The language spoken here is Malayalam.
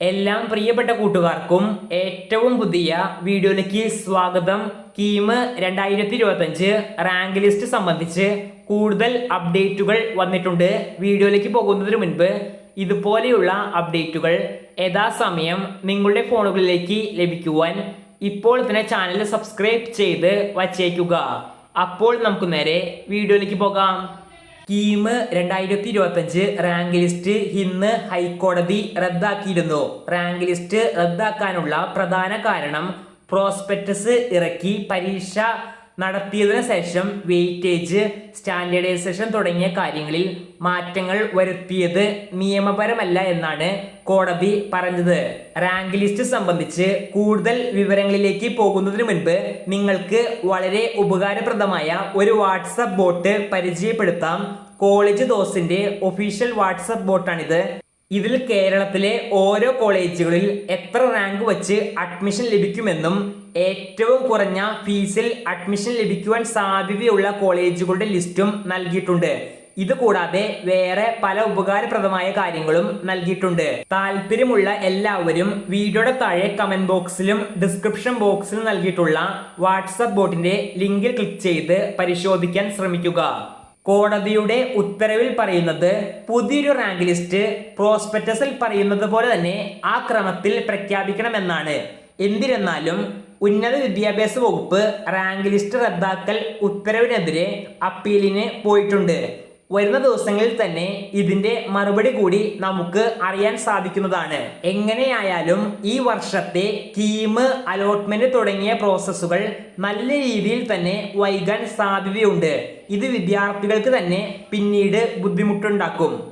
എല്ലാം പ്രിയപ്പെട്ട കൂട്ടുകാർക്കും ഏറ്റവും പുതിയ വീഡിയോയിലേക്ക് സ്വാഗതം. കീം 2025 റാങ്ക് ലിസ്റ്റ് സംബന്ധിച്ച് കൂടുതൽ അപ്ഡേറ്റുകൾ വന്നിട്ടുണ്ട്. വീഡിയോയിലേക്ക് പോകുന്നതിന് മുൻപ് ഇതുപോലെയുള്ള അപ്ഡേറ്റുകൾ യഥാസമയം നിങ്ങളുടെ ഫോണുകളിലേക്ക് ലഭിക്കുവാൻ ഇപ്പോൾ തന്നെ ചാനൽ സബ്സ്ക്രൈബ് ചെയ്ത് വച്ചേക്കുക. അപ്പോൾ നമുക്ക് നേരെ വീഡിയോയിലേക്ക് പോകാം. കീം 2025 റാങ്ക് ലിസ്റ്റ് ഇന്ന് ഹൈക്കോടതി റദ്ദാക്കിയിരുന്നു. റാങ്ക് ലിസ്റ്റ് റദ്ദാക്കാനുള്ള പ്രധാന കാരണം പ്രോസ്പെക്ടസ് ഇറക്കി പരീക്ഷ നടത്തിയതിനു ശേഷം വെയിറ്റേജ്, സ്റ്റാൻഡേർഡൈസേഷൻ തുടങ്ങിയ കാര്യങ്ങളിൽ മാറ്റങ്ങൾ വരുത്തിയത് നിയമപരമല്ല എന്നാണ് കോടതി പറഞ്ഞത്. റാങ്ക് ലിസ്റ്റ് സംബന്ധിച്ച് കൂടുതൽ വിവരങ്ങളിലേക്ക് പോകുന്നതിന് മുൻപ് നിങ്ങൾക്ക് വളരെ ഉപകാരപ്രദമായ ഒരു വാട്സപ്പ് ബോട്ട് പരിചയപ്പെടുത്താം. കോളേജ് ദോസിന്റെ ഒഫീഷ്യൽ വാട്സപ്പ് ബോട്ടാണിത്. ഇതിൽ കേരളത്തിലെ ഓരോ കോളേജുകളിൽ എത്ര റാങ്ക് വച്ച് അഡ്മിഷൻ ലഭിക്കുമെന്നും ഏറ്റവും കുറഞ്ഞ ഫീസിൽ അഡ്മിഷൻ ലഭിക്കുവാൻ സാധ്യതയുള്ള കോളേജുകളുടെ ലിസ്റ്റും നൽകിയിട്ടുണ്ട്. ഇതുകൂടാതെ വേറെ പല ഉപകാരപ്രദമായ കാര്യങ്ങളും നൽകിയിട്ടുണ്ട്. താല്പര്യമുള്ള എല്ലാവരും വീഡിയോയുടെ താഴെ കമന്റ് ബോക്സിലും ഡിസ്ക്രിപ്ഷൻ ബോക്സിലും നൽകിയിട്ടുള്ള വാട്സപ്പ് ബോട്ടിന്റെ ലിങ്കിൽ ക്ലിക്ക് ചെയ്ത് പരിശോധിക്കാൻ ശ്രമിക്കുക. കോടതിയുടെ ഉത്തരവിൽ പറയുന്നത് പുതിയൊരു റാങ്ക് ലിസ്റ്റ് പ്രോസ്പെക്ടസിൽ പറയുന്നത് പോലെ തന്നെ ആ ക്രമത്തിൽ പ്രഖ്യാപിക്കണമെന്നാണ്. എന്നിരുന്നാലും ഉന്നത വിദ്യാഭ്യാസ വകുപ്പ് റാങ്ക് ലിസ്റ്റ് റദ്ദാക്കൽ ഉത്തരവിനെതിരെ അപ്പീലിന് പോയിട്ടുണ്ട്. വരുന്ന ദിവസങ്ങളിൽ തന്നെ ഇതിന്റെ മറുപടി കൂടി നമുക്ക് അറിയാൻ സാധിക്കുന്നതാണ്. എങ്ങനെയായാലും ഈ വർഷത്തെ കീം, അലോട്ട്മെന്റ് തുടങ്ങിയ പ്രോസസ്സുകൾ നല്ല രീതിയിൽ തന്നെ വൈകാൻ സാധ്യതയുണ്ട്. ഇത് വിദ്യാർത്ഥികൾക്ക് തന്നെ പിന്നീട് ബുദ്ധിമുട്ടുണ്ടാക്കും.